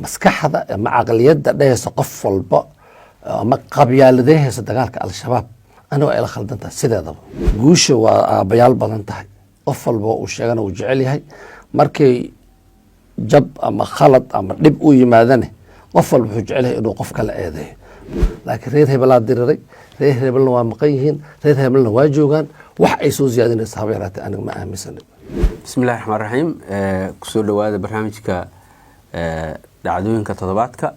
maskaxda ama aqliyada dhayso qof walba ama qabyaaladaysa dagaalka al-shabaab anoo ay la khaldantaa sideedaba guusha waa aabayaal badan tahay qof walba uu sheegana uu jecel yahay markay jab ama khalad ama dhib u yimaadane qof walba wuxuu jecel yahay inuu qof kala eedeeyo laakiin reer hebelaa diriray reer hebelna waa maqan yihiin reer hebelna waa joogaan wax ay soo ziyaadinaysa haba yaraatee aniga ma aaminsanin bismillahi raxmaan raxiim kusoo dhawaada barnaamijka dhacdooyinka toddobaadka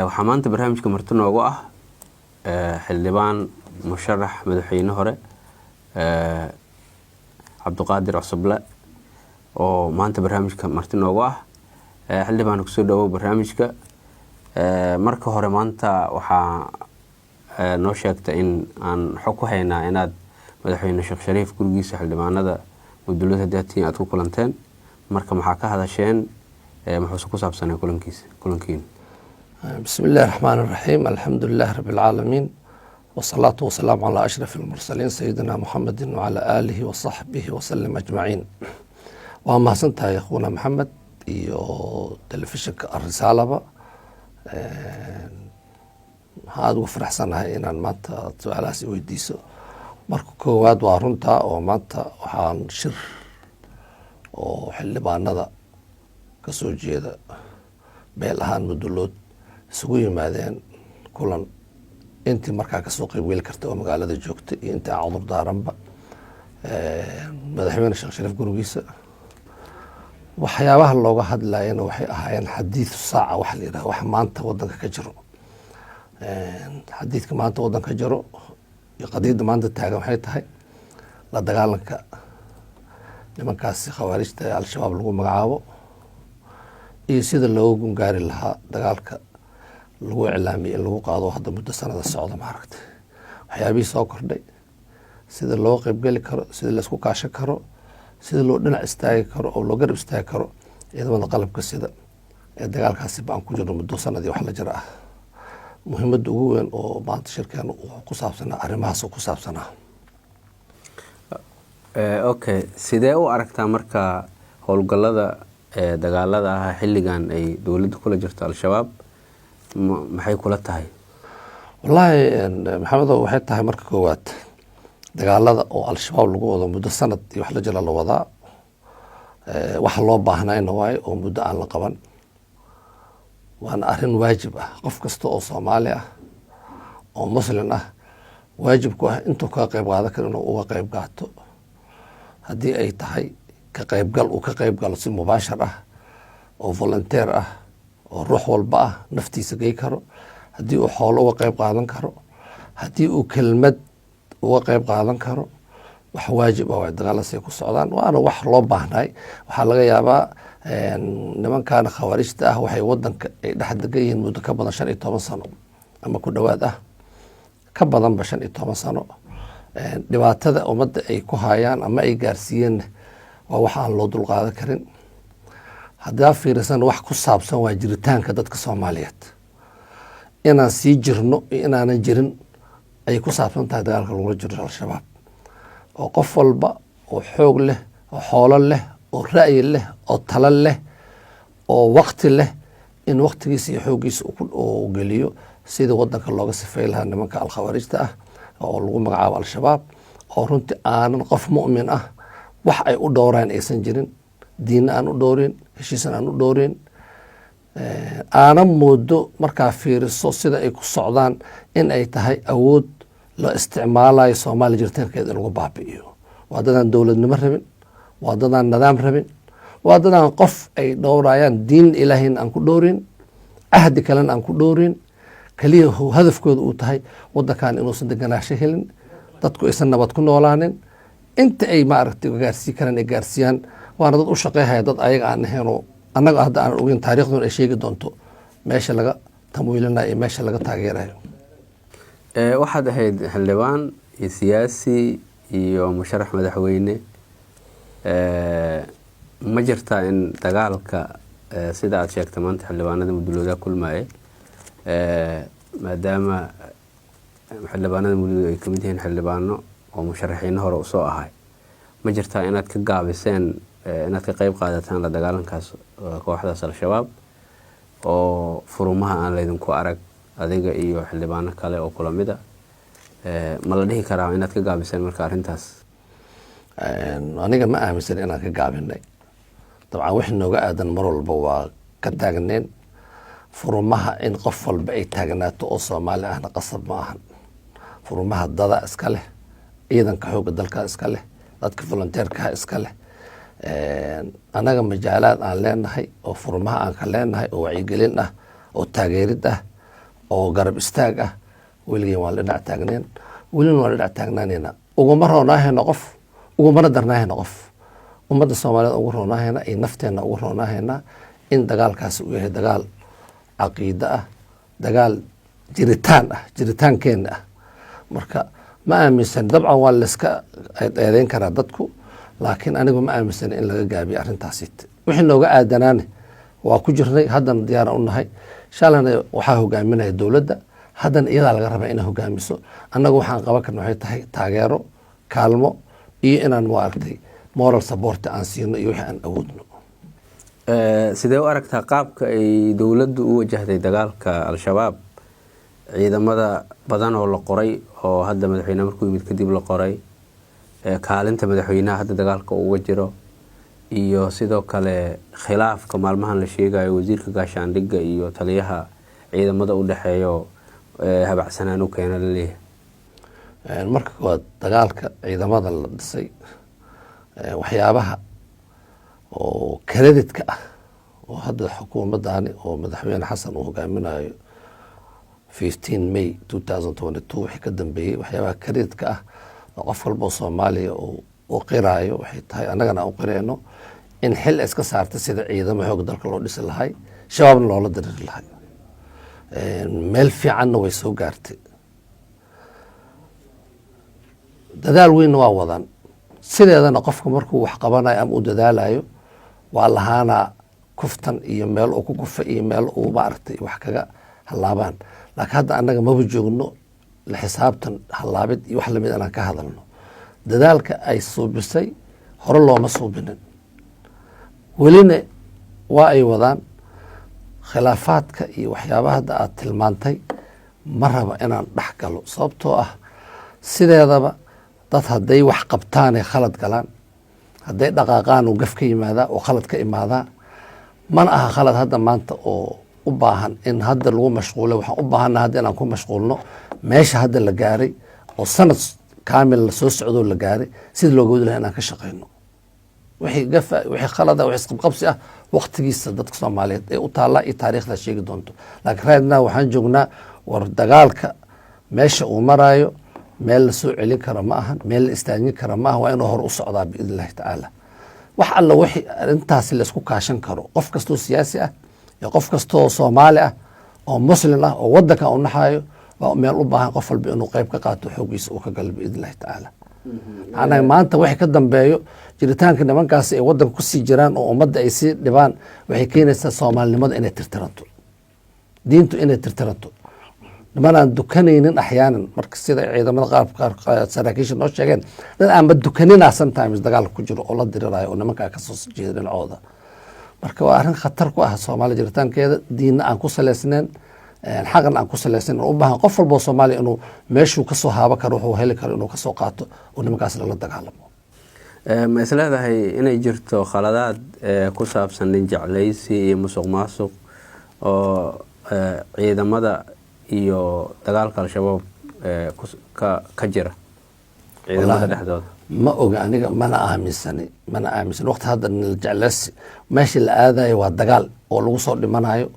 waxaa maanta barnaamijka marti noogu ah xildhibaan musharax madaxweyne hore cabdiqaadir cusuble oo maanta barnaamijka marti noogu ah xildhibaan kusoo dhawow barnaamijka marka hore maanta waxaa noo sheegta in aan xog ku haynaa inaad madaxweyne sheekh shariif gurigiisa xildhibaanada mudulada hadaatiin aad ku kulanteen marka maxaa ka hadasheen محوس كوساب سنة كلنكين بسم الله الرحمن الرحيم الحمد لله رب العالمين والصلاة والسلام على أشرف المرسلين سيدنا محمد وعلى آله وصحبه وسلم أجمعين وما سنتها يا أخونا محمد يو تلفزيون الرسالة هذا وفرح سنة إن مات على سوي ديسو مركو كواد وارنتا ومات وحان شر وحل باندا kasoo jeeda beel ahaan mudulood isugu yimaadeen kulan intii markaa kasoo qaybgeli karta oo magaalada joogta iyo intii aan cudur daaranba madaxweyne sheekh shariif gurigiisa waxyaabaha looga hadlayana waxay ahaayeen xadiidu saaca wax la yidhaha wax maanta wadanka ka jiro xadiidka maanta wadanka ka jiro iyo qadiyadda maanta taagan waxay tahay la dagaalanka nimankaasi khawaarijta ee al-shabaab lagu magacaabo iyo sida looga gungaari lahaa dagaalka lagu iclaamiyay in lagu qaado hadda muddo sanada socda maaragtay waxyaabihii soo kordhay sida loo qaybgeli karo sida laisku kaashan karo sida loo dhinac istaagi karo oo loo garab istaagi karo ciidamada qalabka sida ee dagaalkaasi baan ku jirno muddo sanadii wax la jira ah muhiimadda ugu weyn oo maanta shirkeena ku saabsanaa arrimahaas ku saabsanaa okay sidee u aragtaa marka howlgallada dagaalada ah xilligan ay dowladda kula jirto al-shabaab maxay kula tahay wallaahi maxamedow waxay tahay marka koowaad dagaalada oo al-shabaab lagu wado muddo sanad iyo wax la jira la wadaa waxa loo baahnayna waayo oo muddo aan la qaban waana arrin waajib ah qof kasta oo soomaali ah oo muslim ah waajib ku ah intuu ka qayb qaadan karo inuu uga qayb qaato haddii ay tahay ka qaybgal uu ka qayb galo si mubaashar ah oo volunteer ah oo ruux walba ah naftiisa gey karo haddii uu xoolo uga qayb qaadan karo haddii uu kelmad uga qayb qaadan karo wax waajib ah waa dagaalasay ku socdaan waana wax loo baahnay waxaa laga yaabaa nimankan khawaarijta ah waxay wadanka ay dhex degan yihiin muddo ka badan 15 sano ama ku dhowaad ah ka badanba 15 sano dhibaatada ummadda ay ku hayaan ama ay gaarsiiyeen waa wax aan loo dulqaadan karin haddaa fiirisan wax ku saabsan waa jiritaanka dadka soomaaliyeed inaan sii jirno iyo inaanan jirin ayay ku saabsan tahay dagaalka lagula jiro al-shabaab oo qof walba oo xoog leh oo xoolo leh oo ra'yi leh oo talo leh oo waqti leh in waqtigiisa iyo xooggiisa uu geliyo sida wadanka looga sifay lahaa nimanka al-khawaarijta ah oo lagu magacaabo al-shabaab oo runtii aanan qof mu'min ah wax ay u dhowraan aysan jirin diinna aan u dhowrin heshiisan aan u dhowrin aanan moodo markaa fiiriso sida ay ku socdaan in ay tahay awood la isticmaalayo soomaaliya jiritaankeeda in lagu baabi'iyo waa dadaan dowladnimo rabin waa dadaan nidaam rabin waa dadaan qof ay dhowrayaan diin ilaahayna aan ku dhowrin cahdi kalena aan ku dhowrin keliya hadafkooda uu tahay wadankan inuusan deganaasho helin dadku aysan nabad ku noolaanin inta ay maaragtay gaarsii karaan ay gaarsiiyaan waana dad u shaqeynaya dad ayaga aan ahaynoo annaga hadda aan ogeyn taariikhduna ay sheegi doonto meesha laga tamwiilinayo iyo meesha laga taageerayo waxaad ahayd xildhibaan iyo siyaasi iyo musharax madaxweyne ma jirtaa in dagaalka sida aad sheegtay maanta xildhibaanada mudulooda kulmaya maadaama xildhibaanada mudulooda ay kamid yihiin xildhibaano oo musharaxiin hore usoo ahay ma jirtaa inaad ka gaabiseen inaad ka qayb qaadataan la dagaalankaas kooxdaas al-shabaab oo furumaha aan laydinku arag adiga iyo xildhibaano kale oo kula mid ah ma la dhihi karaa inaad ka gaabiseen marka arrintaas? aniga ma aaminsan inaan ka gaabinay. dabcan wixii nooga aadan mar walba waa ka taagneen. furumaha in qof walba ay taagnaato oo Soomaali ahna qasab ma ahan. furumaha dada iska leh, ciidanka xoogga dalka iska leh, dadka volunteerka iska leh. anaga majaalaad aan leenahay oo furumaha aan ka leenahay oo wacyigelin ah oo taageerid ah oo garab istaag ah weligeen waan la dhinac taagneen, welina waan la dhinac taagnaanayna. uguma roonaahayna qof, ugumana darnaahayna qof. ummadda Soomaaliyeed ugu roonaahayna iyo nafteenna ugu roonaahayna in dagaalkaasi uu yahay dagaal caqiida ah, dagaal jiritaan ah, jiritaankeenna ah. marka ma aaminsan, dabcan waa layska eedeyn karaa dadku, laakiin anigu ma aaminsan in laga gaabiyo arrintaasi. wixii nooga aadanaane waa ku jirnay, haddana diyaaran u nahay. shalana waxaa hogaaminaya dowladda, haddana iyadaa laga rabaa inay hogaamiso. annagu waxaan qaban karna waxay tahay taageero, kaalmo iyo inaan maaragtay moral support aan siino iyo wixii aan awoodno. sidee u aragtaa qaabka ay dowladdu u wajahday dagaalka al-shabaab? ciidamada badan oo la qoray oo hadda madaxweyne markuu yimid kadib la qoray, kaalinta madaxweynaha hadda dagaalka uga jiro, iyo sidoo kale khilaafka maalmahan la sheegayo wasiirka gaashaandhigga iyo taliyaha ciidamada u dhexeeyo habacsanaan u keena la leeyahay. marka koowaad dagaalka ciidamada la dhisay, waxyaabaha oo kreditka ah oo hadda xukuumadani oo madaxweyne xasan uu hogaaminayo 15 May 2022 wixii ka dambeeyey, waxyaabaha kreditka ah oo qof walba oo Soomaaliya uu qiraayo waxay tahay, annagana aan u qirayno in xil iska saartay sida ciidamo xoog dalka loo dhisi lahay, shabaabna loola diriri lahay. meel fiicanna way soo gaartay. dadaal weynna waa wadaan. sideedana qofka markuu wax qabanayo ama u dadaalayo waa lahaanaa kuftan iyo meel uu ku kufa iyo meel uu maaragtay wax kaga halaabaan. laakiin hadda annaga maba joogno la xisaabtan halaabid iyo wax lamid inaan ka hadalno. dadaalka ay suubisay hore looma suubinin, welina waa ay wadaan. khilaafaadka iyo waxyaabaha hadda aad tilmaantay ma raba inaan dhex galo, sababtoo ah sideedaba dad hadday wax qabtaanay khalad galaan, hadday dhaqaaqaan uu gaf ka yimaadaa oo khalad ka imaadaa. mana aha khalad hadda maanta oo u baahan in hadda lagu mashquulo. waxaan u baahanna hadda inaan ku mashquulno meesha hadda la gaaray oo sanad kaamil la soo socdoo la gaaray, sida looga wadi lahaa inaan ka shaqeyno. wixii gafa, wixii khalada, wixii isqabqabsi ah waqtigiisa dadka Soomaaliyeed ee u taallaa iyo taariikhda sheegi doonto. laakiin raadna waxaan joognaa war dagaalka meesha uu maraayo meel la soo celin karo ma ahan, meel la istaajin karo ma aha. waa inuu hor u socdaa biidn illahi tacaala. wax alla wixii arrintaasi laysku kaashan karo, qof kastoo siyaasi ah iyo qof kastoo Soomaali ah oo muslim ah oo wadanka u naxayo, waa meel u baahan qof walba inuu qayb ka qaato, xoogiisa uu ka galo biidn illahi tacaala. anaga maanta wixii ka dambeeyo jiritaanka nimankaasi ay wadanka kusii jiraan oo ummadda ay sii dhibaan, waxay keenaysaa Soomaalinimada inay tirtiranto, diintu inay tirtiranto. nimanaan dukanaynin axyaanan, marka sida ciidamada qaar saraakiisha noo sheegeen, dad aanba dukanina sometimes dagaalka ku jiro oo la dirirayo oo nimankaa ka soo jeeda dhinacooda. marka waa arrin khatar ku ah Soomaaliya jiritaankeeda, diinna aan ku salaysnayn, xaqan aan ku salaysnayn. u baahan qof walba oo Soomaaliya inuu meeshuu kasoo haabo karo, wuxuu heli karo inuu kasoo qaato oo nimankaas lala dagaalamo. ma is leedahay inay jirto khaladaad ku saabsan nin jeclaysi iyo musuq maasuq oo ciidamada iyo dagaalka al-shabaab ka jira ciidamada dhexdooda? ma oga, aniga mana aaminsan. waqti hadda jeclaysi meesha la aadayo waa dagaal oo lagu soo dhimanayo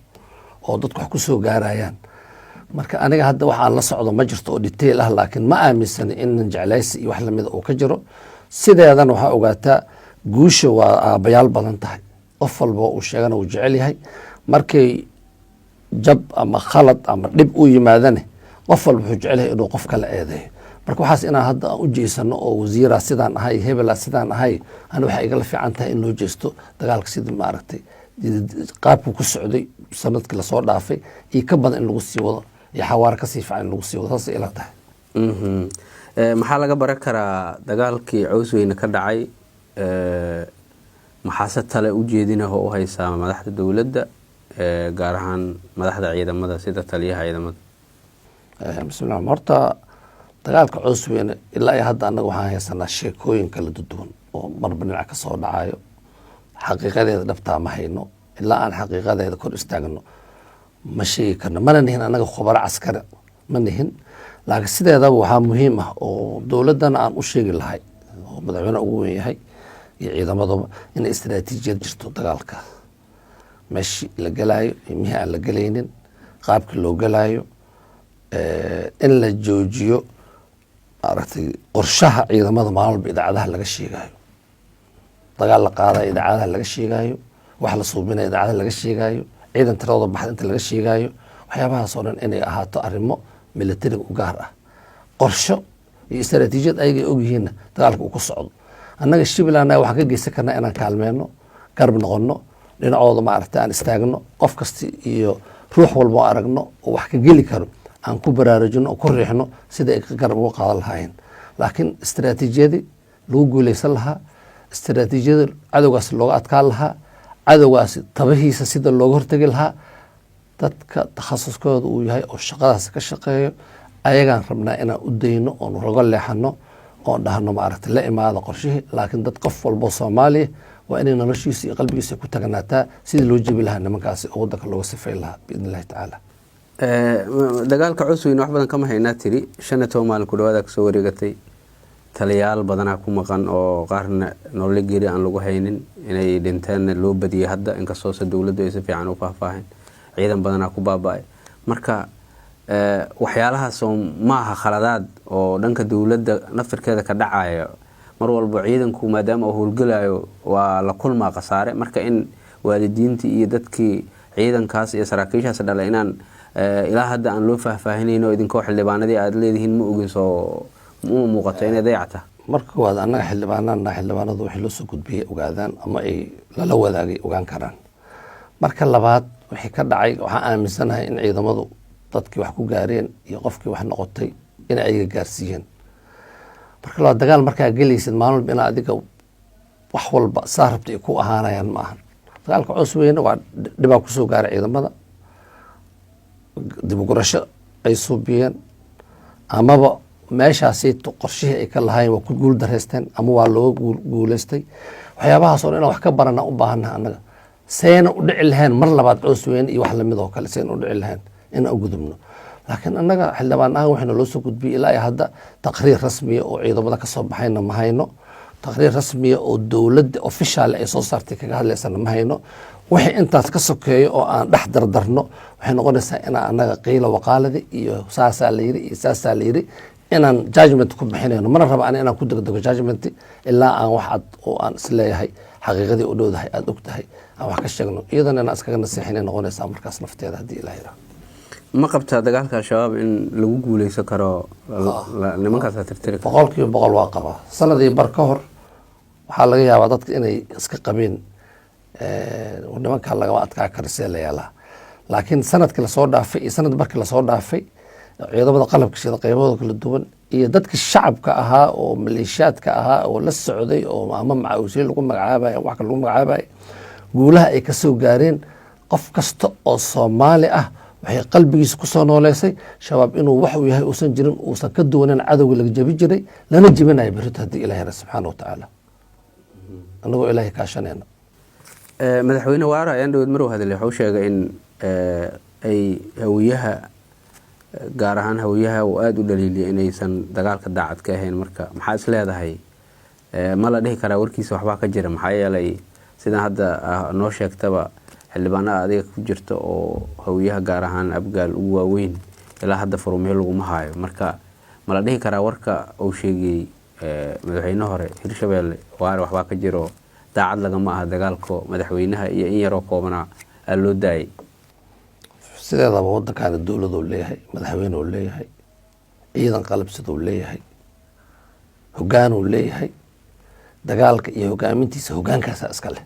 oo dadku wax ku soo gaarayaan. marka aniga hadda waxaan la socdo ma jirto oo detail ah, laakiin ma aaminsan in jeclaysi iyo wax lamida uu ka jiro. sideedan waxaa ogaataa guusha waa aabayaal badan tahay. qof walba uu sheegana uu jecel yahay. markay jab ama khalad ama dhib u yimaadane qof walba wuxuu jecel yahay inuu qof kala eedeeyo. marka waxaas inaan hadda aan u jeesano oo wasiiraa sidaan ahay, hebelaa sidaan ahay, ani waxay igala fiican tahay in loo jeesto dagaalka sidii maaragtay qaabku ku socday sanadkii lasoo dhaafay iyo ka badan in lagu sii wado iyo xawaare kasii fiican in lagu sii wado. saasay ila tahay. maxaa laga baran karaa dagaalkii Cawsweyne ka dhacay? maxaase tale u jeedinah oo u haysaa madaxda dowladda gaar ahaan madaxda ciidamada sida taliyaha ciidamada? bismillah, horta dagaalka Coosweyne ilaa iyo hadda annaga waxaan haysanaa sheekooyin kala duwan oo marba dhinac ka soo dhacayo. xaqiiqadeeda dhabtaa ma hayno, ilaa aan xaqiiqadeeda kor istaagno ma sheegi karno, mana nihin annaga khubaro caskari ma nihin. laakiin sideedaba waxaa muhiim ah oo dowladdana aan u sheegi lahay oo madaxweyne ugu weyn yahay iyo ciidamadaba inay istaraatiijiyad jirto dagaalka, meeshii la gelaayo iyo mihii aan la gelaynin, qaabkii loo gelaayo, in la joojiyo aragtay qorshaha ciidamada maalin walba idaacadaha laga sheegayo. dagaal la qaadayo idaacadaha laga sheegayo, wax la suubinayo idaacadaha laga sheegayo, ciidan tiradooda baxda inta laga sheegayo. waxyaabahaas oo dhan inay ahaato arrimo militariga u gaar ah, qorsho iyo istaraatiijiyad ayagay ogyihiinna dagaalka uu ku socdo. annaga Shibland waxaan ka geysan karnaa inaan kaalmeyno, garab noqono, dhinacooda maaragtay aan istaagno, qof kasta iyo ruux walba oo aragno oo wax ka geli karo aan ku baraarujino oo ku riixno sida ay garab uga qaadan lahaayeen. laakiin istaraatiijiyadii lagu guuleysan lahaa, istaraatiijiyada cadowgaasi looga adkaan lahaa, cadowgaasi tabahiisa sida looga hortegi lahaa, dadka takhasuskooda uu yahay oo shaqadaas ka shaqeeyo ayagaan rabnaa inaan u dayno oon rago leexano oon dhahno maaragtay la imaada qorshihii. laakiin dad qof walbo Soomaaliya waa inay noloshiisa iyo qalbigiisa ku tagnaataa sidii loo jebi lahaa nimankaasi oo waddanka looga sifayn lahaa biidni illahi tacaala. dagaalka Coosweyne wax badan kama haynaa tiri 15 maalin ku dhawaada kasoo wareegatay, taliyaal badanaa ku maqan oo qaarna nolol geeri aan lagu haynin, inay dhinteen loo badiyay hadda inkastoo dowladdu ay si fiican u faahfaahin, ciidan badanaa ku baaba'ay. marka waxyaalahaas oo maaha khaladaad oo dhanka dowladda naftirkeeda ka dhacaya. mar walba ciidanku maadaama uu howlgalayo waa la kulmaa khasaare, marka in waalidiintii iyo dadkii ciidankaas iyo saraakiishaas dhalay inaan ilaa hadda aan loo faahfaahinayno idinkoo xildhibaanadii aad leedihiin ma ogin soo ma muuqato inay dayacta. marka waad annaga xildhibaanadu wixii loo soo gudbiyey ogaadaan ama ay lala wadaagay ogaan karaan. marka labaad wixii ka dhacay waxaan aaminsanahay in ciidamadu dadkii wax ku gaareen iyo qofkii wax noqotay in ayaga gaarsiiyeen. marka labaad dagaal markaa gelaysid maalin walba in adiga wax walba saa rabta ay ku ahaanayaan ma ahan. dagaalka Coosweyne waa dhibaa kusoo gaaray ciidamada, dib u gurasho ay suubiyeen, amaba meeshaasi qorshihii ay ka lahaayeen waa ku guul dareysteen ama waa looga guuleystay. waxyaabahaas oo dhan inaan wax ka barana u baahanaha annaga, sayna u dhici lahayn mar labaad Coosweyne iyo wax lamid oo kale sayna u dhici lahayn inaan u gudubno. laakiin annaga xildhibaan ahaan waxayna loo soo gudbiyey ilaa iyo hadda taqriir rasmiya oo ciidamada ka soo baxayna ma hayno, taqriir rasmiya oo dowladda official ay soo saartay kaga hadlaysana ma hayno. wixii intaas ka sokeeyo oo aan dhex dardarno waxay noqonaysaa inaan annaga qiila waqaaladi iyo saasaa la yiri iyo saasaa la yiri inaan judgment ku bixinayno. mana raba inaan ku degdego judgment ilaa aan wax cad oo aan isleeyahay xaqiiqadii u dhowdahay aada og tahay aan wax ka sheegno, iyadana inaan iskaga nasiixinay noqonaysaa markaas nafteeda haddii ilaahay raaco. ma qabtaa dagaalka al-shabaab in lagu guuleysan karo nimankaas la tirtiri karo? 100% waa qabaa. sanadii bar ka hor waxaa laga yaabaa dadka inay iska qabeen nimanka lagama adkaa karo see la yeelaa. laakiin sanadkii lasoo dhaafay iyo sanad markii lasoo dhaafay ciidamada qalabka sida qaybahooda kala duwan iyo dadkii shacabka ahaa oo maleeshiyaadka ahaa oo la socday oo ama macawisyo lagu magacaabayo wax kale lagu magacaabayo, guulaha ay kasoo gaareen qof kasta oo Soomaali ah waxay qalbigiisa ku soo nooleysay shabaab inuu wax uu yahay uusan jirin, uusan ka duwanan cadowga laga jabi jiray lana jibinayo berrito haddii ilaahay subxaanahu watacaala annagoo ilaahay kaashanayna. madaxweyne waara ayaan dhaweyd mar uu hadlay wuxuu sheegay in ay hawiyaha gaar ahaan hawiyaha uu aada u dhaliiliyay inaysan dagaalka daacad ka ahayn. marka maxaa is leedahay ma la dhihi karaa warkiisa waxbaa ka jira? maxaa yeelay sidaan hadda noo sheegtaba xildhibaanada adiga ku jirta oo hawiyaha gaar ahaan abgaal ugu waaweyn ilaa hadda furumyo laguma haayo. marka ma la dhihi karaa warka uu sheegay madaxweyne hore Hirshabelle waara waxbaa ka jiro daacad lagama aha dagaalko madaxweynaha iyo in yaroo koobana aa loo daayay? sideedaba waddankaana dowlad uu leeyahay, madaxweyne uu leeyahay, ciidan qalabsida uu leeyahay, hoggaan uu leeyahay. dagaalka iyo hogaamintiisa hoggaankaasa iska leh.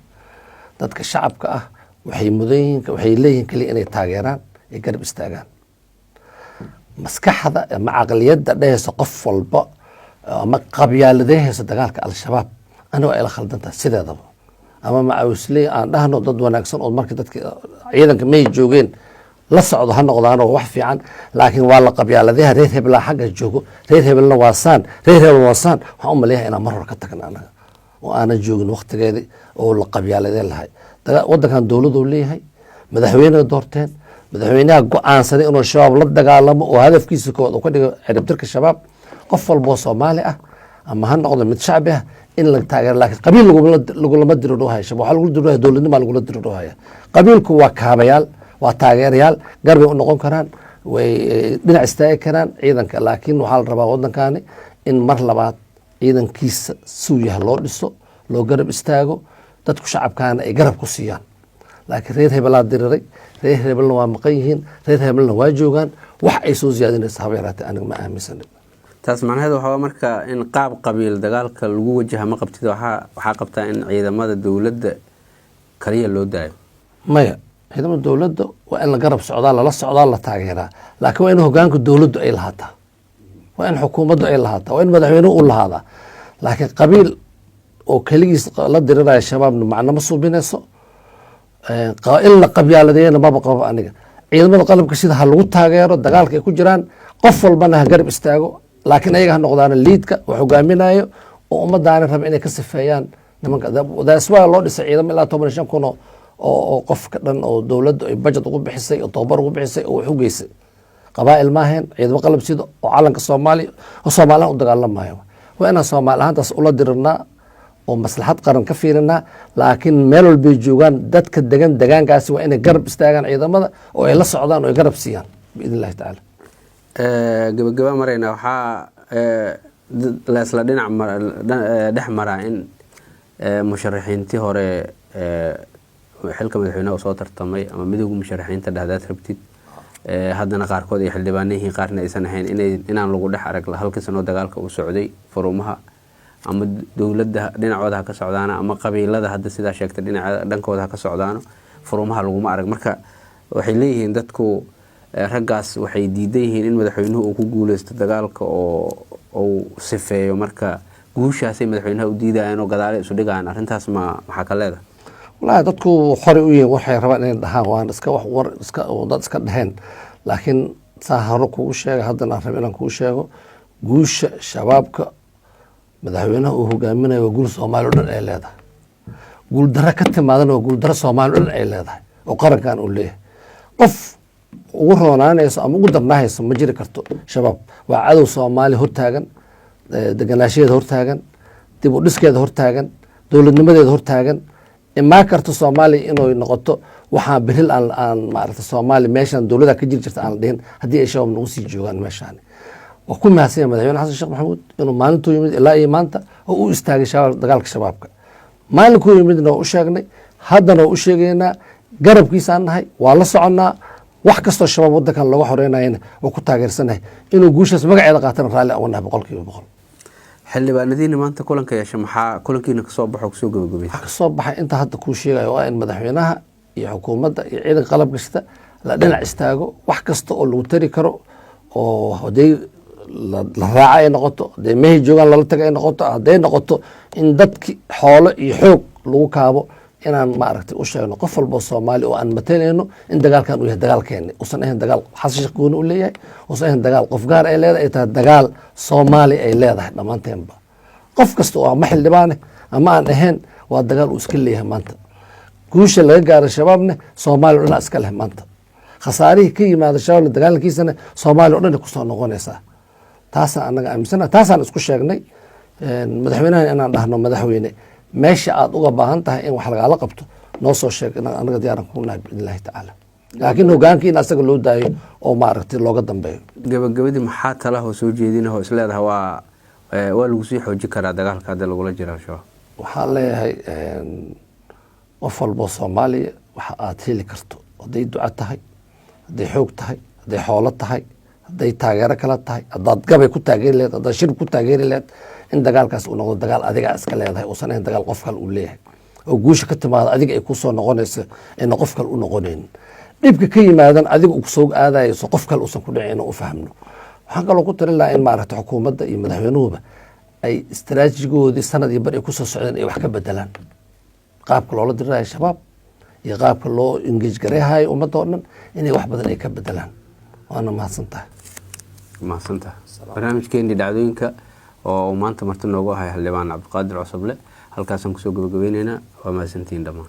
dadka shacabka ah waxay leeyihiin kaliya inay taageeraan ay garab istaagaan. maskaxda ama caqliyadda dhehaysa qof walba ama qabyaaladehaysa dagaalka al-shabaab aniga ay la khaldantahay sideedaba. ama macawisley aan dhahno dad wanaagsan oo markii dadka ciidanka may joogeen la socdo ha noqdaanoo wax fiican, laakiin waa la qabyaaladaha reer hebelaa xagga joogo, reer hebelna waa saan, reer hebel waa saan. waxaan u maleeyahay inaan mar hore ka tagna anaga oo aanan joogin waktigeedii oo la qabyaaladeen lahay. wadankan dowladuu leeyahay, madaxweyne doorteen, madaxweynaha go-aansaday inuu shabaab la dagaalamo oo hadafkiisa koowaad uu ka dhigo ciribtirka shabaab. qof walboo Soomaali ah ama ha noqdo mid shacbi ah in la taageero, laakiin qabiil lagulama diriroohaya. shabaab waxaa lagu diriroohaya dowladnima lagula diriroohaya. qabiilku waa kaabayaal, waa taageerayaal, garbay u noqon karaan, way dhinac istaagi karaan ciidanka. laakiin waxaa la rabaa wadankani in mar labaad ciidankiisa suu yahay loo dhiso, loo garab istaago, dadku shacabkaana ay garab ku siiyaan. laakiin reer hebelaa diriray, reer hebelna waa maqan yihiin, reer hebelna waa joogaan, wax ay soo siyaadinaysa haba yaraatee aniga ma aaminsanin. taas macnaheedu waxaa marka in qaab qabiil dagaalka lagu wajaha ma qabtid, waxaa qabtaa in ciidamada dowladda kaliya loo daayo? maya, ciidamada dowladda waa in la garab socdaa, lala socdaa, la taageeraa. laakiin waa in hogaanka dowladdu ay lahaataa, waa in xukuumaddu ay lahaataa, waa in madaxweynuhu u lahaadaa. laakiin qabiil oo keligiis la diriraya shabaabna macno ma suubinayso. in la qabyaaladeeyana maba qabo aniga. ciidamada qalabka sida ha lagu taageero dagaalka ay ku jiraan, qof walbana ha garab istaago, laakiin ayaga ha noqdaana liidka wax hogaaminayo oo ummadaani raba inay ka sifeeyaan nimanka. daaswaa loo dhisay ciidamo ilaa 15 kun oo qofka dhan oo dowladda ay budget ugu bixisay oo tababar ugu bixisay oo wax u geysay. qabaa'il maaheen, ciidamo qalab sida oo calanka Soomaaliya oo Soomaaliland u dagaalamayo. waa inaan Soomaali ahaantaas ula dirirnaa oo maslaxad qaran ka fiirinaa. laakiin meel walbay joogaan dadka degan degaankaasi waa inay garab istaagaan ciidamada oo ay la socdaan oo ay garab siiyaan biidn illahi tacaala. gabagaba marayna waxaa leesla dhinac dhex maraa in musharaxiintii hore xilka madaxweynaha soo tartamay ama midowga musharaxiinta dhahdaad rabtid, haddana qaarkood ay xildhibaano yihiin qaarna aysan ahayn, inaan lagu dhex arag halkii sanoo dagaalka uu socday furumaha, ama dowladda dhinacooda ha ka socdaano ama qabiilada hadda sidaa sheegtay dhankooda ha ka socdaano, furumaha laguma arag. marka waxay leeyihiin dadku raggaas waxay diidan yihiin in madaxweynuhu uu ku guuleysto dagaalka oo uu sifeeyo. marka guushaasay madaxweynaha u diidayaan oo gadaale isu dhigayaan. arrintaas maxaa ka leedahay? wallaahi dadku horey u yihiin waxay rabaan inay dhahaan, waan dad iska dheheen. laakiin saa hore kugu sheega, haddana aan raba inaan kugu sheego, guusha shabaabka madaxweynaha uu hogaaminayo waa guul Soomaali o dhan ay leedahay. guul daro ka timaadana waa guul daro Soomaali o dhan ay leedahay oo qarankan uu leeyahay. qof ugu roonaanayso ama ugu darnaahayso ma jiri karto. shabaab waa cadow Soomaali hortaagan, deganaashadeeda hortaagan, dib u dhiskeeda hortaagan, dowladnimadeeda hortaagan. imaan karto Soomaaliya inay noqoto waxaa beril aan maaragta Soomaali meeshan dowladda ka jiri jirta aan la dhihin haddii ay shabaab nagu sii joogaan meeshaan. waa ku mahadsan madaxweyne xasan sheekh maxamuud inuu maalintuu yimid ilaa iyo maanta oo u istaagay dagaalka shabaabka. maalinkuu yimidna waa u sheegnay, haddana waa u sheegaynaa, garabkiisaan nahay, waa la soconnaa. wax kastoo shabaab wadankan looga xoreynayana waa ku taageersanahay. inuu guushaas magaceeda qaatana raalli aan wanahay 100%. xildhibaanadiina maanta kulanka yeesha maxaa kulankiina kasoo baxo kusoo gabagabay? waxaa kasoo baxay inta hadda kuu sheegayo waa in madaxweynaha iyo xukuumadda iyo ciidanka qalab kasta la dhinac istaago. wax kasta oo lagu tari karo oo haday la raaca ay noqoto, haday mehay joogaan lala taga ay noqoto, hadday noqoto in dadki xoolo iyo xoog lagu kaabo, inaan maaragtay u sheegno qof walbo Soomaali oo aan matalayno in dagaalkan uu yahay dagaalkeeni, uusan ahayn dagaal xasan sheekh gooni u leeyahay, uusan ahayn dagaal qof gaar ay leedahay, ay tahay dagaal Soomaali ay leedahay dhammaanteenba. qof kasta oo ama xildhibaane ama aan ahayn waa dagaal uu iska leeyahay maanta. guusha laga gaaro shabaabna Soomaali oo dhan iska leh maanta. khasaarihii ka yimaada shabaab dagaalkiisana Soomaali oo dhan ku soo noqonaysaa. taasaan anaga aaminsana, taasaan isku sheegnay madaxweynaha inaan dhahno madaxweyne meesha aad uga baahan tahay in wax lagaala qabto noo soo sheeg, inaan anaga diyaaran ku nahay biidn illahi tacaala. laakiin hogaankii in asaga loo daayo oo maaragtay looga dambeeyo. gabagabadii maxaa talahoo soo jeedinahoo isleedahay waa lagu sii xoojin karaa dagaalka hadda lagula jira al-shabaab? waxaan leeyahay qof walbo Soomaaliya waxa aad heli karto, hadday duco tahay, hadday xoog tahay, hadday xoolo tahay, hadday taageero kala tahay, haddaad gabay ku taageeri laheed, haddaad shir ku taageeri laheed, in dagaalkaas uu noqdo dagaal adiga iska leedahay, uusan ahayn dagaal qof kale uu leeyahay oo guusha ka timaada adiga ay ku soo noqonayso ayna qof kale u noqonaynin. dhibka ka yimaadan adiga uu soo aadayso qof kale uusan ku dhicin oo u fahmno. waxaan kaloo ku talin lahaa in maaragta xukuumadda iyo madaxweynuhuba ay istaraatiijigoodii sanad iyo bar ay ku soo socdeen ay wax ka bedelaan. qaabka loola dirirayo shabaab iyo qaabka loo engage gareehayo ummadda oo dhan inay wax badan ay ka bedelaan. waana mahadsantahay. barnaamijkeennii dhacdooyinka oo maanta marti noogu ahay xildhibaan cabdiqaadir Cosoble halkaasaan kusoo gabagabeyneynaa. waa mahadsantihiin dhammaan.